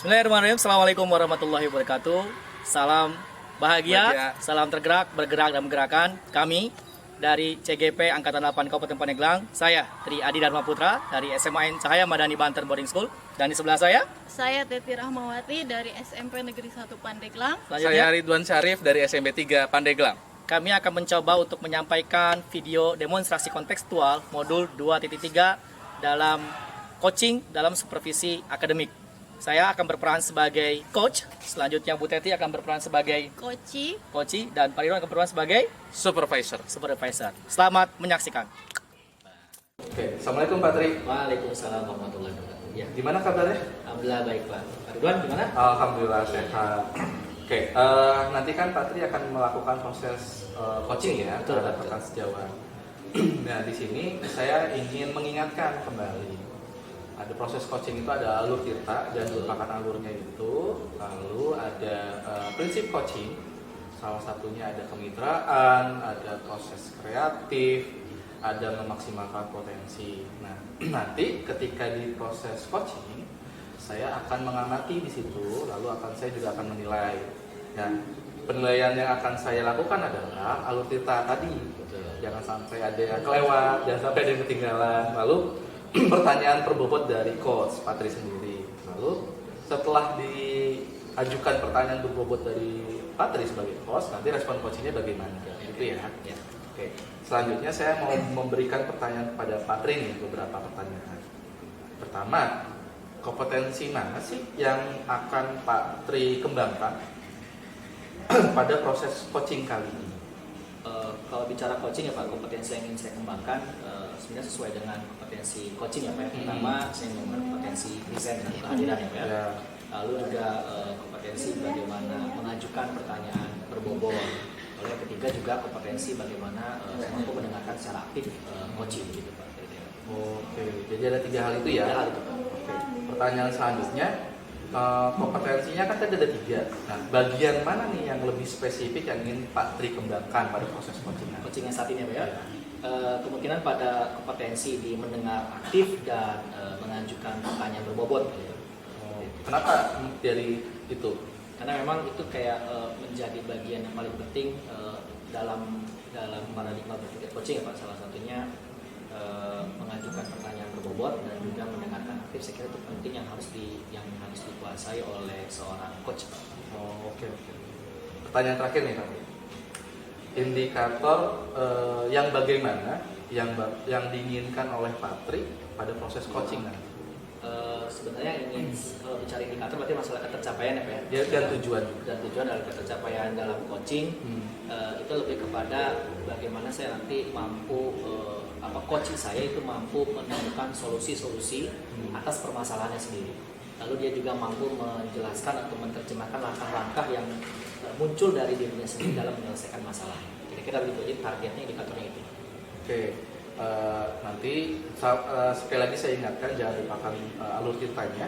Bismillahirrahmanirrahim. Assalamualaikum warahmatullahi wabarakatuh. Salam bahagia, salam tergerak, bergerak dan menggerakkan. Kami dari CGP Angkatan 8 Kabupaten Pandeglang. Saya Tri Adi Dharma Putra dari SMA Cahaya Madani Banten Boarding School. Dan di sebelah saya Teti Rahmawati dari SMP Negeri 1 Pandeglang. Saya Ridwan Syarif dari SMP 3 Pandeglang. Kami akan mencoba untuk menyampaikan video demonstrasi kontekstual modul 2.3 dalam coaching dalam supervisi akademik. Saya akan berperan sebagai coach, selanjutnya Bu Teti akan berperan sebagai coach, dan Pak Ridwan akan berperan sebagai Supervisor. Selamat menyaksikan. Oke, Assalamualaikum Pak Tri. Waalaikumsalam warahmatullahi wabarakatuh. Ya, Gimana kabarnya? alhamdulillah baik Pak. Pak Ridwan gimana? Alhamdulillah sehat. Oke, nanti kan Pak Tri akan melakukan proses coaching ya Betul, terhadap betul. rekan sejawat. Nah, di sini saya ingin mengingatkan kembali. Ada proses coaching itu ada alur tirta dan merupakan alurnya itu, lalu ada prinsip coaching, salah satunya ada kemitraan, ada proses kreatif, ada memaksimalkan potensi. Nah, nanti ketika di proses coaching, saya akan mengamati di situ, lalu saya juga akan menilai. Nah, penilaian yang akan saya lakukan adalah alur tirta tadi. Jangan sampai ada yang kelewat, jangan sampai ada yang ketinggalan. Lalu pertanyaan berbobot dari coach Patri sendiri. Lalu setelah diajukan pertanyaan berbobot dari Patri sebagai coach, nanti respon coachingnya bagaimana? Gitu ya. Oke. Selanjutnya saya mau memberikan pertanyaan kepada Patri nih, beberapa pertanyaan. Pertama, kompetensi mana sih yang akan Pak Tri kembangkan pada proses coaching kali ini? Kalau bicara coaching ya Pak, kompetensi yang ingin saya kembangkan sebenarnya sesuai dengan kompetensi coaching ya Pak. Pertama, saya ingin kompetensi desain dan kehadiran ya Pak. Ya. Lalu juga kompetensi bagaimana mengajukan pertanyaan berbobot. Lalu yang ketiga juga kompetensi bagaimana mampu mendengarkan secara aktif coaching gitu Pak. Oke, jadi ada 3 hal itu ya. Tiga hal itu Pak. Oke. Pertanyaan selanjutnya, kompetensinya kan tadi ada 3. Nah, bagian mana nih yang lebih spesifik yang ingin Pak Tri kembangkan pada proses coaching? Coaching yang saat ini ya Pak ya. Kemungkinan pada kompetensi di mendengar aktif dan mengajukan pertanyaan berbobot. Gitu. Kenapa dari itu? Karena memang itu kayak menjadi bagian yang paling penting dalam paradigma berpikir coaching ya Pak. Salah satunya mengajukan pertanyaan berbobot dan juga mendengarkan aktif. Saya kira itu penting yang harus dikuasai oleh seorang coach Pak. Oke. Pertanyaan terakhir nih Pak. Indikator yang bagaimana yang diinginkan oleh Pak Tri pada proses coaching nanti? Sebenarnya ingin kalau bicara indikator berarti masalah ketercapaian ya Pak ya. Dan tujuan. Dan tujuan dari ketercapaian dalam coaching itu lebih kepada bagaimana saya nanti mampu coach saya itu mampu menemukan solusi-solusi atas permasalahannya sendiri. Lalu dia juga mampu menjelaskan atau menerjemahkan langkah-langkah yang muncul dari dirinya sendiri dalam menyelesaikan masalah. Kira-kira begitu aja targetnya, indikatornya itu. Oke. Nanti sekali lagi saya ingatkan jangan lupakan alur tirtanya.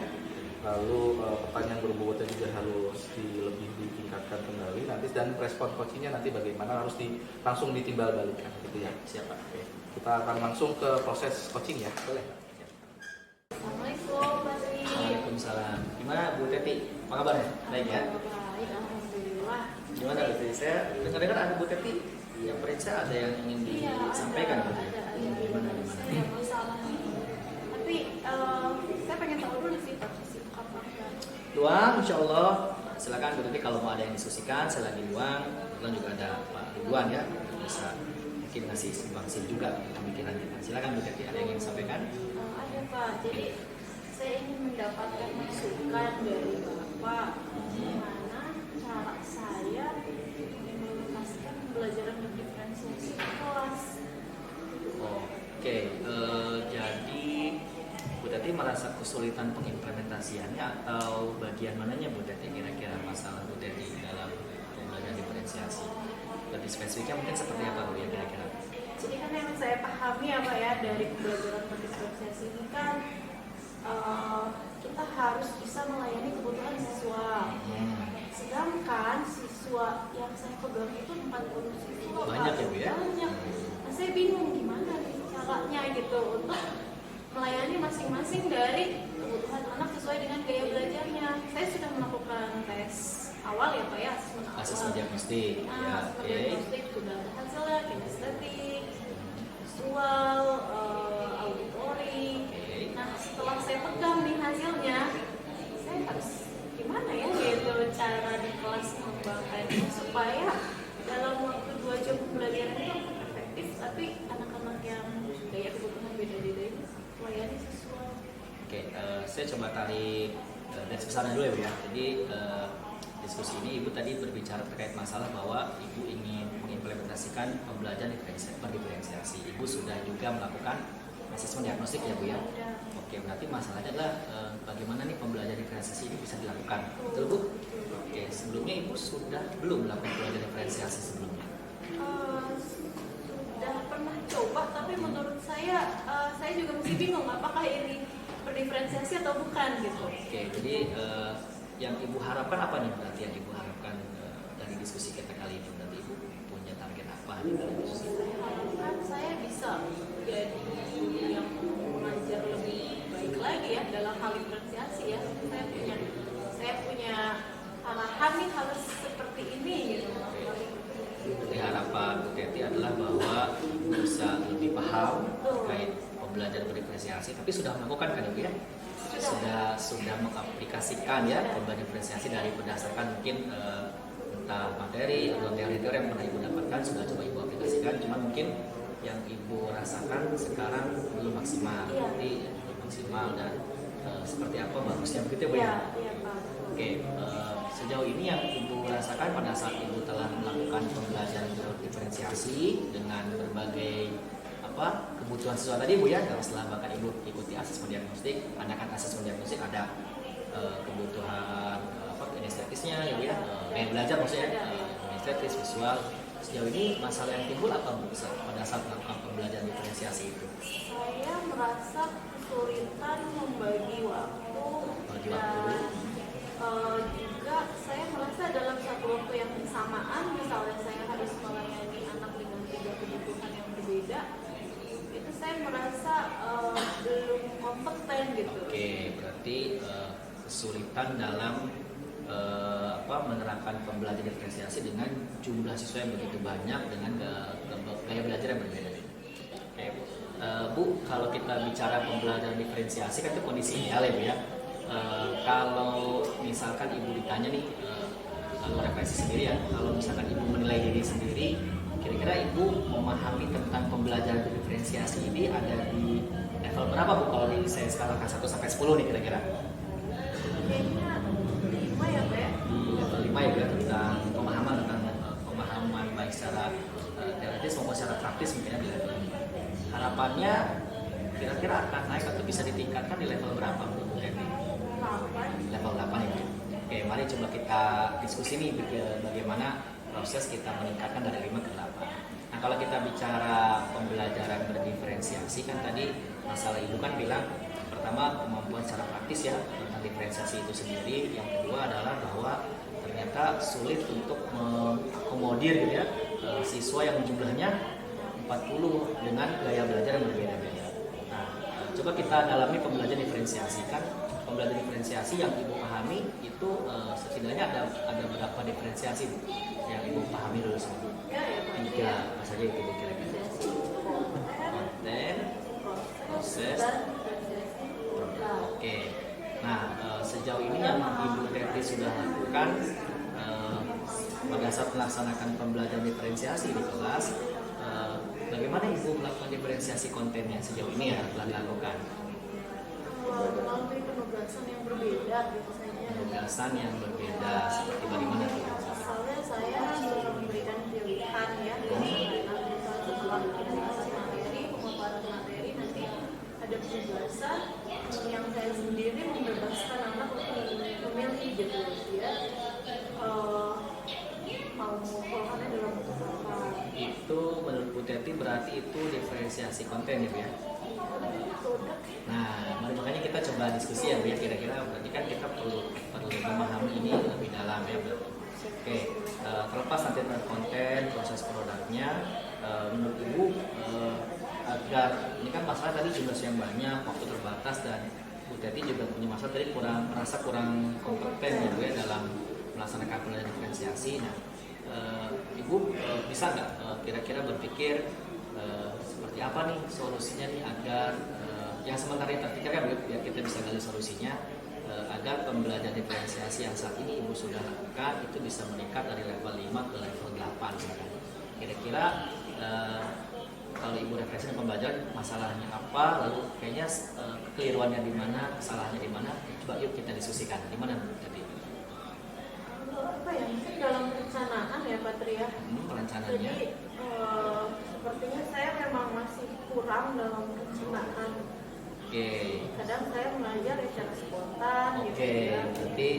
Lalu pertanyaan berbobotnya juga harus lebih ditingkatkan kembali. Nanti dan respon coachingnya nanti bagaimana harus langsung ditimbal balikan gitu ya. Siapa? Oke. Kita akan langsung ke proses coaching ya. Boleh. Assalamualaikum Pak Tri. Waalaikumsalam. Gimana Bu Teti? Apa kabarnya? Baik ya? Baik, alhamdulillah. Gimana Bu Teti? Saya dengar-dengar ada Bu Teti yang periksa ada yang ingin disampaikan. Ada. Gimana? Saya ada masalah nih. Tapi saya pengen tahu dulu sih Pak sih kapan. Luang, insya Allah. Silakan Bu Teti kalau mau ada yang diskusikan, saya lagi luang. Kebetulan juga ada Pak Ridwan ya, bisa mungkin ngasih sumbangsi juga pemikirannya. Silakan Bu Teti, ada yang ingin disampaikan? Ada Pak. Jadi saya ingin mendapatkan masukan dari Bapak gimana cara saya menuntaskan pembelajaran berdiferensiasi di kelas. Oke, jadi Bu Teti merasa kesulitan pengimplementasiannya atau bagian mananya Bu Teti kira-kira masalah Bu Teti dalam pembelajaran diferensiasi? Lebih spesifiknya mungkin seperti apa Bu ya kira-kira? Jadi kan yang saya pahami ya Pak ya dari pembelajaran berdiferensiasi ini kan kita harus bisa melayani kebutuhan siswa. Sedangkan siswa yang saya pegang itu 40 siswa Banyak Pak. ya Bu ya? Banyak. Nah, saya bingung gimana nih caranya gitu untuk melayani masing-masing dari kebutuhan anak sesuai dengan gaya belajarnya. Saya awal ya Pak ya, Asesmen diagnostik. Ya, oke. diagnostik sudah ada hasilnya, kinestetik, visual, auditori. Nah setelah saya pegang nih hasilnya, saya harus gimana ya gitu cara di kelas mengembangkannya supaya dalam waktu 2 jam pembelajaran itu efektif, tapi anak-anak yang gaya kebutuhan beda-beda ini layani sesuai. Oke, saya coba tarik garis besarnya dulu ya Bu ya. Jadi diskusi ini Ibu tadi berbicara terkait masalah bahwa Ibu ingin mengimplementasikan pembelajaran berdiferensiasi. Ibu sudah juga melakukan asesmen diagnostik ya Bu ya. Oke, berarti masalahnya adalah bagaimana nih pembelajaran diferensiasi ini bisa dilakukan. Betul Bu? Oke, sebelumnya Ibu sudah belum melakukan pembelajaran diferensiasi sebelumnya? Sudah pernah coba, tapi menurut saya juga masih bingung apakah ini berdiferensiasi atau bukan gitu. Oke, jadi yang Ibu harapkan apa nih berarti yang Ibu harapkan dari diskusi kita kali ini? Berarti Ibu punya target apa di dalam diskusi? Saya harapkan saya bisa jadi yang mengajar lebih baik lagi ya dalam hal diferensiasi ya. Saya punya arahan nih harus seperti ini gitu. Jadi harapan Bu Teti adalah bahwa bisa lebih paham terkait pembelajaran berdiferensiasi, tapi sudah melakukan kan Ibu ya? Sudah mengaplikasikan ya pembelajaran diferensiasi dari berdasarkan mungkin entah materi atau teori-teori yang pernah Ibu dapatkan sudah coba Ibu aplikasikan, cuma mungkin yang Ibu rasakan sekarang belum maksimal. Jadi belum maksimal dan seperti apa bagusnya begitu ya Bu ya? Iya Pak. Oke, sejauh ini yang Ibu rasakan pada saat Ibu telah melakukan pembelajaran diferensiasi dengan berbagai kebutuhan siswa tadi Bu ya, setelah bahkan Ibu ikuti asesmen diagnostik, ada kan asesmen diagnostik ada kebutuhan kinestetisnya ya Bu ya, kayak belajar maksudnya kinestetis, visual. Sejauh ini masalah yang timbul apa Bu pada saat melakukan pembelajaran diferensiasi itu? Saya merasa kesulitan membagi waktu dan juga saya merasa dalam satu waktu yang bersamaan, misalnya saya harus melayani anak dengan 3 kebutuhan yang berbeda, itu saya merasa belum kompeten gitu. Oke, berarti kesulitan dalam menerapkan pembelajaran diferensiasi dengan jumlah siswa yang begitu banyak dengan gaya belajar yang berbeda. Oke, Bu, kalau kita bicara pembelajaran diferensiasi kan itu kondisi ideal ya Bu ya. Kalau misalkan Ibu ditanya nih, kalau refleksi sendiri ya, kalau misalkan Ibu menilai diri sendiri, kira-kira Ibu memahami tentang pembelajaran diferensiasi ini ada di level berapa Bu? Kalau di saya skalakan 1 sampai 10 nih kira-kira? Kayaknya 5 ya Pak ya? Di level 5 ya tentang pemahaman baik secara teoritis maupun secara praktis mungkin di level 5. Harapannya kira-kira akan naik atau bisa ditingkatkan di level berapa Bu Teti? Level 8 ya. Oke, mari coba kita diskusi nih bagaimana proses kita meningkatkan dari 5 ke 8. Nah, kalau kita bicara pembelajaran berdiferensiasi kan tadi masalah Ibu kan bilang pertama kemampuan secara praktis ya tentang diferensiasi itu sendiri. Yang kedua adalah bahwa ternyata sulit untuk mengakomodir gitu ya siswa yang jumlahnya 40 dengan gaya belajar yang berbeda-beda. Nah, coba kita dalami pembelajaran diferensiasi kan. Pembelajaran diferensiasi yang Ibu pahami itu setidaknya ada berapa diferensiasi yang Ibu pahami dulu sebelum? Tiga, apa saja itu kira-kira? Konten, proses, produk. Oke. Nah, sejauh ini yang Ibu Teti sudah lakukan pada saat melaksanakan pembelajaran diferensiasi di kelas, bagaimana Ibu melakukan diferensiasi kontennya sejauh ini ya telah dilakukan? Melalui penugasan yang berbeda gitu saja. Penugasan yang berbeda seperti bagaimana tuh? Misalnya saya sudah memberikan pilihan ya, misalnya setelah finalisasi materi, pemaparan materi nanti ada penugasan yang saya sendiri membebaskan anak untuk memilih gitu ya. Mau mengumpulkannya dalam bentuk apa? Itu menurut Bu Teti berarti itu diferensiasi konten gitu ya? Nah, makanya kita coba diskusi ya Bu ya, kira-kira berarti kan kita perlu memahami ini lebih dalam ya Bu. Oke, terlepas nanti tentang konten, proses produknya, menurut Ibu agar ini kan masalah tadi jumlah yang banyak, waktu terbatas dan Bu Teti juga punya masalah tadi merasa kurang kompeten ya Bu ya dalam melaksanakan pembelajaran diferensiasi. Nah, Ibu bisa nggak kira-kira berpikir seperti apa nih solusinya nih agar yang sementara kita pikirkan biar kita bisa gali solusinya agar pembelajaran diferensiasi yang saat ini Ibu sudah lakukan itu bisa meningkat dari level 5 ke level 8 misalkan. Kira-kira kalau Ibu refleksi pembelajaran masalahnya apa, lalu kayaknya kekeliruannya di mana, kesalahannya di mana, coba yuk kita diskusikan. Di mana tadi? Apa ya, mungkin dalam perencanaan ya Pak Tri ya. Perencanaannya. Jadi sepertinya saya memang masih kurang dalam perencanaan. Oke. Kadang saya mengajar secara spontan gitu Oke, ya. berarti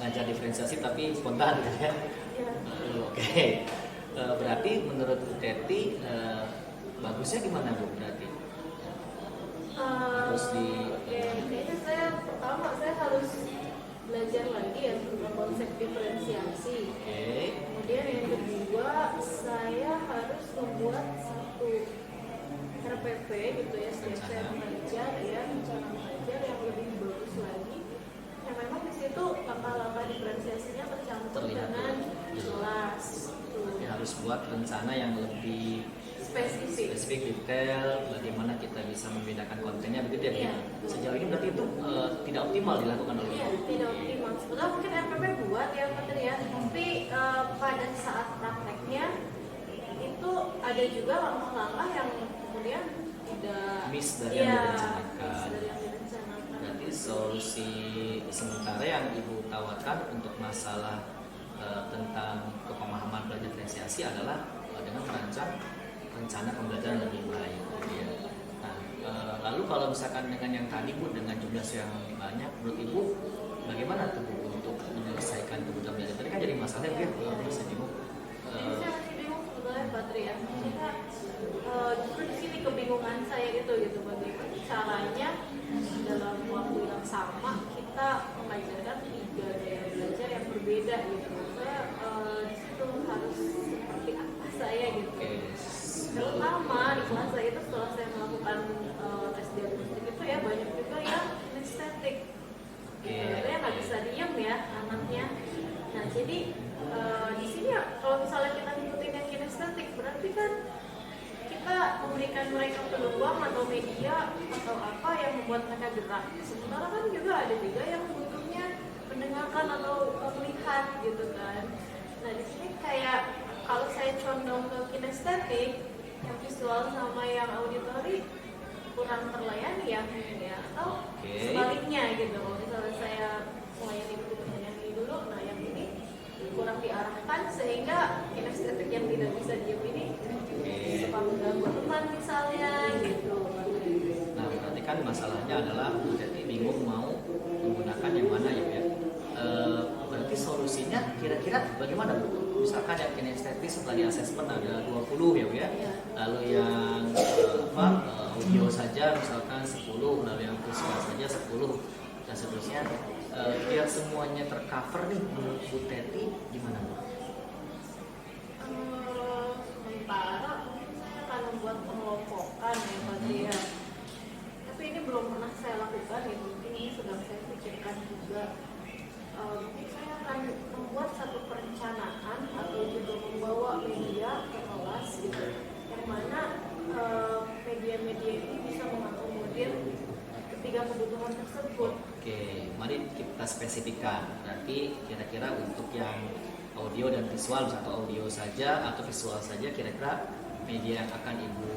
ngajar diferensiasi tapi spontan gitu ya. Ya. Oke. Berarti menurut Bu Teti bagusnya gimana Bu berarti? Harus di Oke, kayaknya saya harus belajar lagi ya tentang konsep diferensiasi. Oke. Kemudian yang kedua, saya harus membuat satu RPP gitu ya, setiap saya mengajar ya, rencana mengajar yang lebih bagus lagi. Yang memang di situ langkah-langkah diferensiasinya tercantum Terlihat dengan jelas. jelas. Jadi harus buat rencana yang lebih spesifik detail bagaimana kita bisa membedakan kontennya begitu ya. Iya. Sejauh ini berarti itu tidak optimal dilakukan oleh Iya, tidak optimal. Sebetulnya mungkin RPP buat ya Putri ya, tapi pada saat prakteknya itu ada juga langkah-langkah yang kemudian tidak miss dari iya, yang direncanakan. miss dari yang direncanakan. Berarti solusi sementara yang Ibu tawarkan untuk masalah tentang kepemahaman belajar diferensiasi adalah dengan merancang rencana pembelajaran lebih baik. Ya. Nah, lalu kalau misalkan dengan yang tadi Bu, dengan jumlah yang banyak, menurut Ibu bagaimana tuh Bu untuk menyelesaikan kebutuhan belajar? Tadi kan jadi masalah ya, bisa bingung. Jadi saya masih bingung sebetulnya Patri ya. Maksudnya justru di sini kebingungan saya gitu bagaimana caranya dalam waktu yang sama kita mengajarkan 3 gaya belajar yang berbeda gitu. Saya di situ harus seperti apa saya gitu. Oke. Terutama di kelas saya itu setelah saya melakukan tes diagnostik itu ya banyak juga yang kinestetik. Saya nggak bisa diem ya anaknya. Nah jadi di sini ya, kalau misalnya kita ngikutin yang kinestetik berarti kan kita memberikan mereka peluang atau media atau apa yang membuat mereka gerak. Sementara kan juga ada juga yang butuhnya mendengarkan atau melihat gitu kan. Nah di sini kayak kalau saya condong ke kinestetik, yang visual sama yang auditory kurang terlayani ya mungkin ya, atau sebaliknya gitu. Kalau misalnya saya melayani kebutuhan yang ini dulu, nah yang ini kurang diarahkan sehingga kinestetik yang tidak bisa diam ini suka mengganggu teman misalnya gitu. Nah, berarti kan masalahnya adalah jadi bingung mau menggunakan yang mana ya. Berarti solusinya kira-kira bagaimana Bu? Misalkan yang kinestetik setelah di asesmen ada 20 ya Bu ya. Lalu yang audio saja misalkan 10, lalu yang visual saja 10 dan seterusnya. Biar semuanya tercover nih menurut Bu Teti gimana Bu? Sementara mungkin saya akan membuat pengelompokan ya Pak Tria. Tapi ini belum pernah saya lakukan ya, mungkin ini sedang saya pikirkan juga. Mungkin saya akan membuat satu perencanaan atau juga membawa media ke kelas gitu, yang mana media-media ini bisa mengakomodir ketiga kebutuhan tersebut. Oke, mari kita spesifikkan. Berarti kira-kira untuk yang audio dan visual, atau audio saja atau visual saja, kira-kira media yang akan Ibu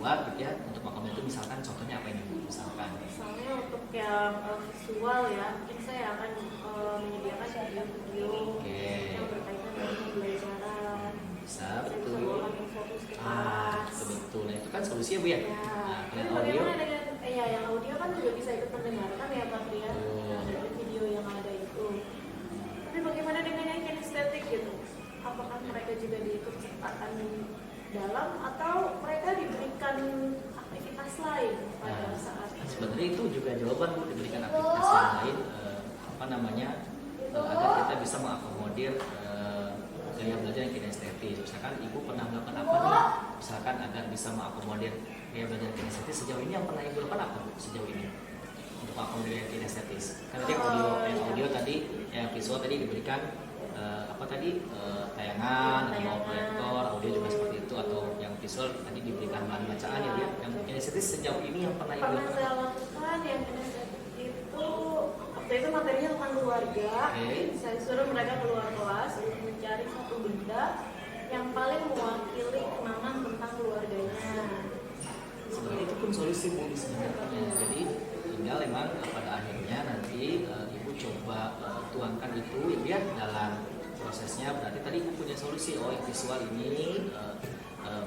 buat gitu ya untuk makom itu misalkan contohnya apa ini Bu? Misalkan untuk yang visual ya, mungkin saya akan menyediakan video-video yang berkaitan dengan pembelajaran. Bisa, betul. Orang yang fokus ke kelas. Betul. Nah, itu kan solusinya Bu ya. Nah, Tapi kalau audio bagaimana dengan yang audio kan juga bisa ikut mendengarkan ya Pak Trian dari video yang ada itu. Tapi bagaimana dengan yang kinestetik gitu? Apakah mereka juga diikut sertakan dalam atau mereka diberikan aktivitas lain pada saat sebenarnya itu juga jawaban Bu, diberikan aktivitas yang lain agar kita bisa mengakomodir gaya belajar yang kinestetis. Misalkan Ibu pernah melakukan apa nih? Misalkan agar bisa mengakomodir gaya belajar kinestetis, sejauh ini yang pernah Ibu lakukan apa Bu sejauh ini untuk mengakomodir yang kinestetis? Kan tadi audio tadi yang visual tadi diberikan tayangan atau proyektor, audio juga seperti itu, atau yang visual tadi diberikan bahan bacaan ya Bu ya. Yang kinestetis sejauh ini yang pernah Ibu lakukan? Saya lakukan yang kinestetis itu waktu itu materinya tentang keluarga. Saya suruh mereka keluar kelas untuk mencari satu benda yang paling mewakili kenangan tentang keluarganya. Sebenarnya itu pun solusi Bu sebenarnya. Jadi tinggal memang pada akhirnya nanti Ibu coba tuangkan itu ya dalam prosesnya. Berarti tadi Ibu punya solusi, oh yang visual ini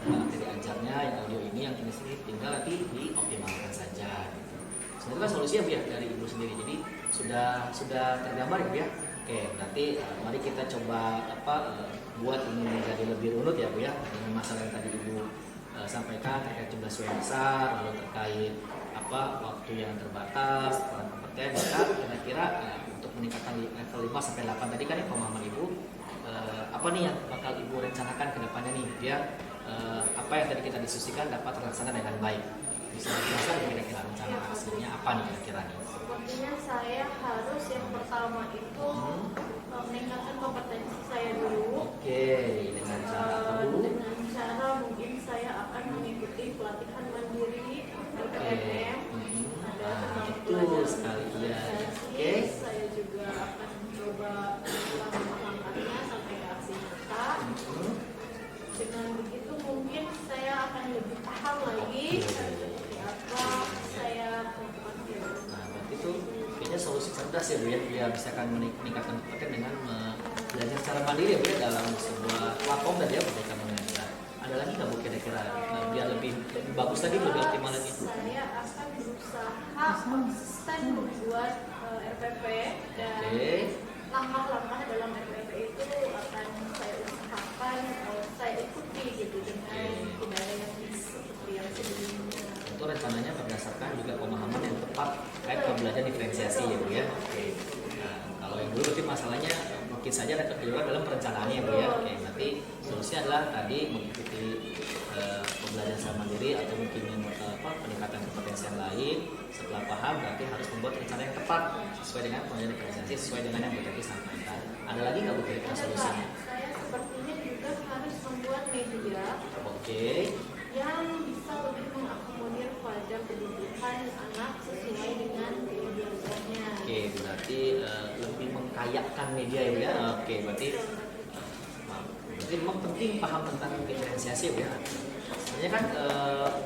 materi ajarnya, yang audio ini, yang kinestesis tinggal nanti dioptimalkan saja gitu. Sebenarnya kan solusinya Bu ya dari Ibu sendiri. Jadi sudah tergambar ya Bu ya. Oke, nanti mari kita coba buat ini menjadi lebih runut ya Bu ya, dengan masalah yang tadi Ibu sampaikan terkait jumlah siswa yang besar, lalu terkait waktu yang terbatas, kurang kompeten. Maka kira-kira untuk meningkatkan level 5 sampai 8 tadi kan ya pemahaman Ibu, apa nih yang bakal Ibu rencanakan ke depannya nih biar apa yang tadi kita diskusikan dapat terlaksana dengan baik. Bisa dijelaskan kira-kira rencana aksinya apa nih kira-kira nih? Sepertinya saya harus yang pertama itu meningkatkan kompetensi saya dulu. Oke, dengan cara apa dulu? Dengan cara mungkin saya akan mengikuti pelatihan mandiri LPM. Ada tentang Betul sekali ya. Oke. Saya juga akan mencoba melakukannya sampai ke aksi nyata. Dengan begitu mungkin saya akan lebih paham lagi seperti apa saya melakukan itu. Nah, berarti itu kayaknya solusi cerdas ya Bu ya, biar misalkan meningkatkan kompeten dengan belajar secara mandiri ya Bu ya dalam sebuah platform tadi ya Merdeka Mengajar. Ada lagi nggak Bu kira-kira biar lebih bagus tadi, lebih optimal lagi? Saya akan berusaha konsisten membuat RPP dan langkah-langkah dalam RPP itu akan saya usahakan saya ikuti gitu dengan tidak ada yang seperti yang sebelumnya. Itu rencananya berdasarkan juga pemahaman yang tepat terkait pembelajaran diferensiasi ya Bu ya. Oke. Nah, kalau yang dulu berarti masalahnya mungkin saja ada kekeliruan dalam perencanaannya ya Bu ya. Oke, berarti solusinya adalah tadi mengikuti pembelajaran secara mandiri atau mungkin peningkatan kompetensi yang lain. Setelah paham berarti harus membuat rencana yang tepat sesuai dengan pembelajaran diferensiasi, sesuai dengan yang Bu Teti sampaikan. Ada lagi nggak Bu kira-kira solusinya? Saya sepertinya juga harus membuat media yang bisa lebih mengakomodir pada kebutuhan anak sesuai dengan gaya belajarnya. Oke, berarti lebih mengkayakan media ya Bu ya. Oke, berarti memang penting paham tentang diferensiasi ya Bu ya. Sebenarnya kan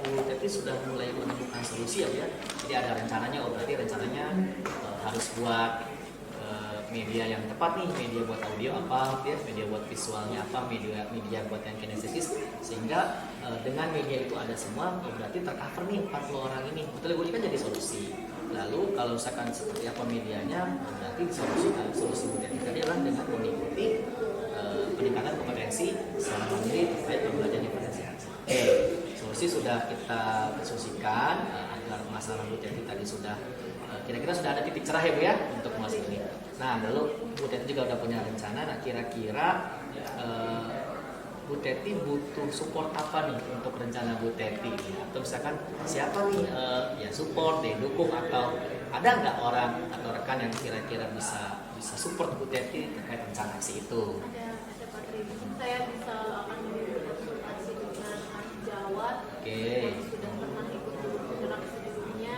Bu Teti sudah mulai menemukan solusi ya Bu ya. Jadi ada rencananya, berarti rencananya harus buat media yang tepat nih, media buat audio apa ya, media buat visualnya apa, media buat yang kinestesis, sehingga dengan media itu ada semua, berarti tercover nih 40 orang ini. Betul Bu, ini kan jadi solusi. Lalu kalau misalkan seperti apa medianya, berarti solusi Bu Teti tadi adalah dengan mengikuti peningkatan kompetensi secara mandiri terkait pembelajaran diferensiasi. Solusi sudah kita diskusikan agar masalah Bu Teti tadi sudah kira-kira sudah ada titik cerah ya Bu ya untuk masalah ini. Nah, lalu Bu Teti juga udah punya rencana. Nah, kira-kira Bu Teti butuh support apa nih untuk rencana Bu Teti? Atau misalkan siapa nih yang support, yang dukung, atau ada nggak orang atau rekan yang kira-kira bisa support Bu Teti terkait rencana aksi itu? Ada Pak Tri. Saya bisa akan berkonsultasi dengan ahli Jawa yang sudah pernah ikut bergerak sebelumnya.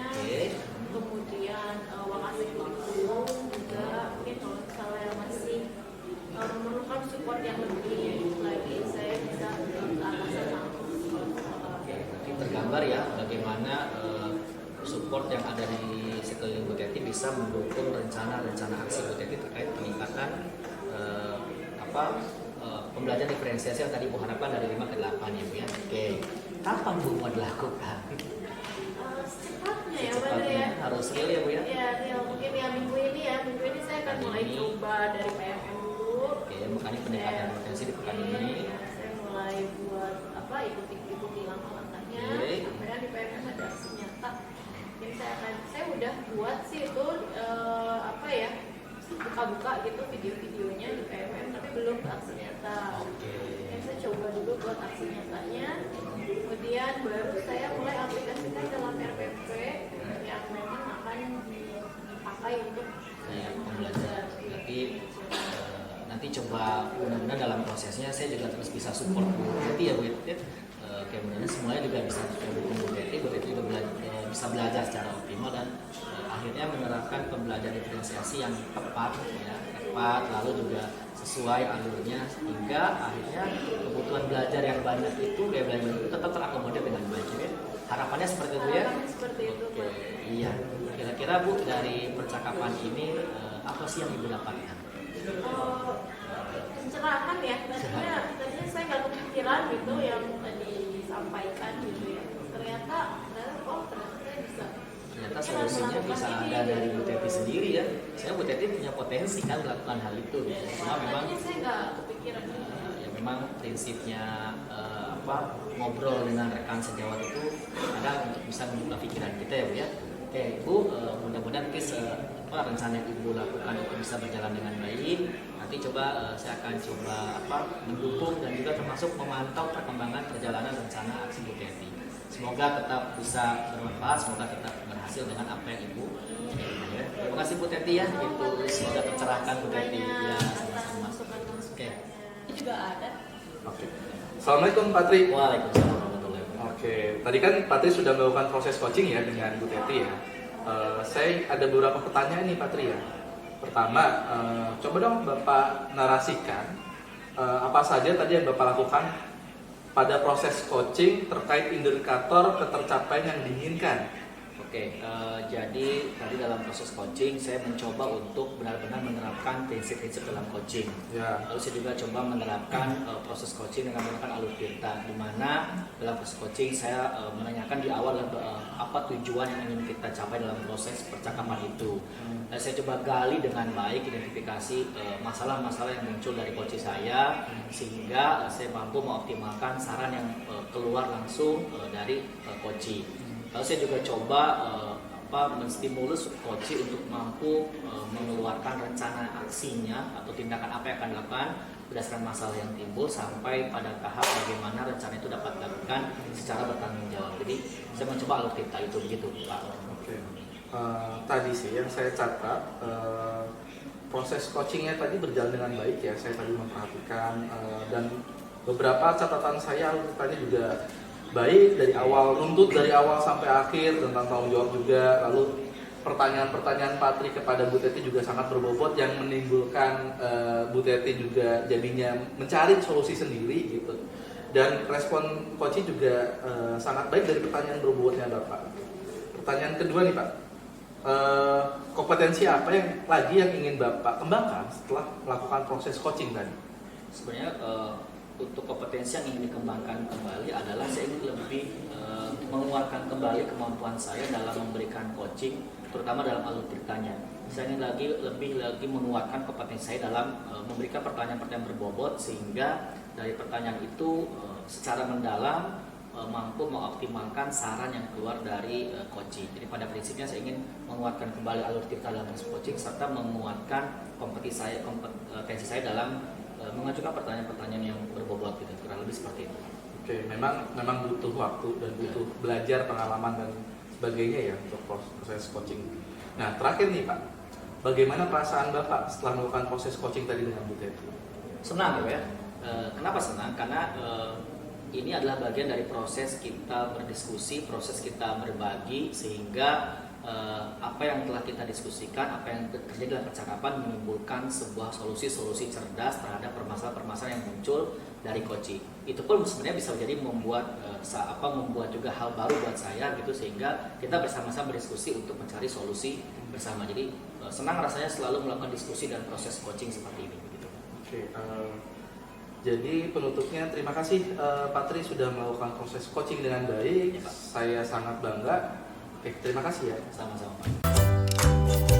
Kemudian Wakasek Lampung juga mungkin kalau misalnya masih memerlukan support yang lebih lagi, saya bisa ke atasan langsung. Nanti tergambar ya bagaimana support yang ada di sekeliling Bu Teti bisa mendukung rencana aksi Bu Teti terkait peningkatan pembelajaran diferensiasi yang tadi Bu harapkan dari 5 ke 8 ya Bu ya. Oke. Kapan Bu mau dilakukan? Secepatnya ya Pak Tri ya. Harus real ya Bu ya. Ya, real mungkin ya minggu ini saya akan mulai coba dari PMM dulu. Oke, makanya peningkatan potensi di pekan ini. Saya mulai buat ikuti langkah-langkahnya. Sampai di PMM ada aksi nyata. Yang saya udah buat sih itu buka-buka gitu video-videonya di PMM, tapi belum ke aksi nyata. Yang saya coba dulu buat aksi nyatanya. Kemudian baru saya mulai aplikasikan dalam RPP yang memang akan dipakai untuk pembelajaran. Berarti coba mudah-mudahan dalam prosesnya saya juga terus bisa support Bu Teti ya Bu Teti. Kayak mudah-mudahan semuanya juga bisa mendukung Bu Teti juga bisa belajar secara optimal dan akhirnya menerapkan pembelajaran diferensiasi yang tepat ya, tepat lalu juga sesuai alurnya sehingga akhirnya kebutuhan belajar yang banyak itu kayak belajar itu tetap terakomodir dengan baik ya. Harapannya seperti itu ya. Harapannya seperti itu, Oke, Pak. iya. Kira-kira Bu dari percakapan ini apa sih yang Ibu dapatkan? Pencerahan ya, tadinya saya nggak kepikiran gitu yang tadi disampaikan gitu ya. Ternyata saya bisa. Ternyata solusinya bisa ada dari Bu Teti sendiri ya. Saya Bu Teti punya potensi kan melakukan hal itu. Gitu. Cuma memang Tadinya saya nggak kepikiran. ya memang prinsipnya ngobrol dengan rekan sejawat itu kadang untuk bisa membuka pikiran kita ya Bu ya. Oke Bu, mudah-mudahan rencana yang Ibu lakukan itu bisa berjalan dengan baik. Nanti saya akan coba mendukung dan juga termasuk memantau perkembangan perjalanan rencana aksi Bu Teti. Semoga tetap bisa bermanfaat, semoga tetap berhasil dengan apa yang Ibu inginkan ya. Terima kasih Bu Teti ya, itu semoga tercerahkan Bu Teti ya, sama-sama. Oke. Itu juga ada. Oke. Assalamualaikum Pak Tri. Waalaikumsalam warahmatullahi wabarakatuh. Oke, tadi kan Pak Tri sudah melakukan proses coaching ya dengan Bu Teti ya. Saya ada beberapa pertanyaan nih Pak Tri ya. Pertama, coba dong Bapak narasikan apa saja tadi yang Bapak lakukan pada proses coaching terkait indikator ketercapaian yang diinginkan. Oke, jadi tadi dalam proses coaching saya mencoba untuk benar-benar menerapkan prinsip-prinsip dalam coaching. Ya. Lalu saya juga coba menerapkan proses coaching dengan menggunakan alur tirta, di mana dalam proses coaching saya menanyakan di awal apa tujuan yang ingin kita capai dalam proses percakapan itu. Dan saya coba gali dengan baik identifikasi masalah-masalah yang muncul dari coach saya, sehingga saya mampu mengoptimalkan saran yang keluar langsung dari coach. Lalu saya juga coba menstimulus coach untuk mampu mengeluarkan rencana aksinya atau tindakan apa yang akan dilakukan berdasarkan masalah yang timbul sampai pada tahap bagaimana rencana itu dapat dilakukan secara bertanggung jawab. Jadi saya mencoba alur tirta itu begitu Pak. Oke. Tadi sih yang saya catat proses coachingnya tadi berjalan dengan baik ya. Saya tadi memperhatikan dan beberapa catatan saya tadi juga baik dari awal, runtut dari awal sampai akhir tentang tanggung jawab juga. Lalu pertanyaan-pertanyaan Pak Tri kepada Bu Teti juga sangat berbobot yang menimbulkan Bu Teti juga jadinya mencari solusi sendiri gitu. Dan respon coaching juga sangat baik dari pertanyaan berbobotnya Bapak. Pertanyaan kedua nih Pak, kompetensi apa yang ingin Bapak kembangkan setelah melakukan proses coaching tadi? Sebenarnya untuk kompetensi yang ingin dikembangkan kembali adalah saya ingin lebih menguatkan kembali kemampuan saya dalam memberikan coaching, terutama dalam alur tirtanya. Saya ingin lebih lagi menguatkan kompetensi saya dalam memberikan pertanyaan-pertanyaan berbobot, sehingga dari pertanyaan itu secara mendalam mampu mengoptimalkan saran yang keluar dari coaching. Jadi pada prinsipnya saya ingin menguatkan kembali alur tirta dalam coaching serta menguatkan kompetensi saya dalam mengajukan pertanyaan-pertanyaan yang berbobot gitu, kurang lebih seperti itu. Oke, memang butuh waktu dan butuh belajar, pengalaman dan sebagainya ya untuk proses coaching. Nah, terakhir nih Pak, bagaimana perasaan Bapak setelah melakukan proses coaching tadi dengan Bu Teti? Senang ya. Kenapa senang? Karena ini adalah bagian dari proses kita berdiskusi, proses kita berbagi, sehingga apa yang telah kita diskusikan, apa yang terjadi dalam percakapan menimbulkan sebuah solusi-solusi cerdas terhadap permasalahan-permasalahan yang muncul dari coaching. Itu pun sebenarnya bisa jadi membuat juga hal baru buat saya gitu, sehingga kita bersama-sama berdiskusi untuk mencari solusi bersama. Jadi senang rasanya selalu melakukan diskusi dan proses coaching seperti ini gitu. Oke, jadi penutupnya terima kasih Pak Tri sudah melakukan proses coaching dengan baik. Ya, Pak. Saya sangat bangga. Oke, terima kasih ya. Sama-sama Pak.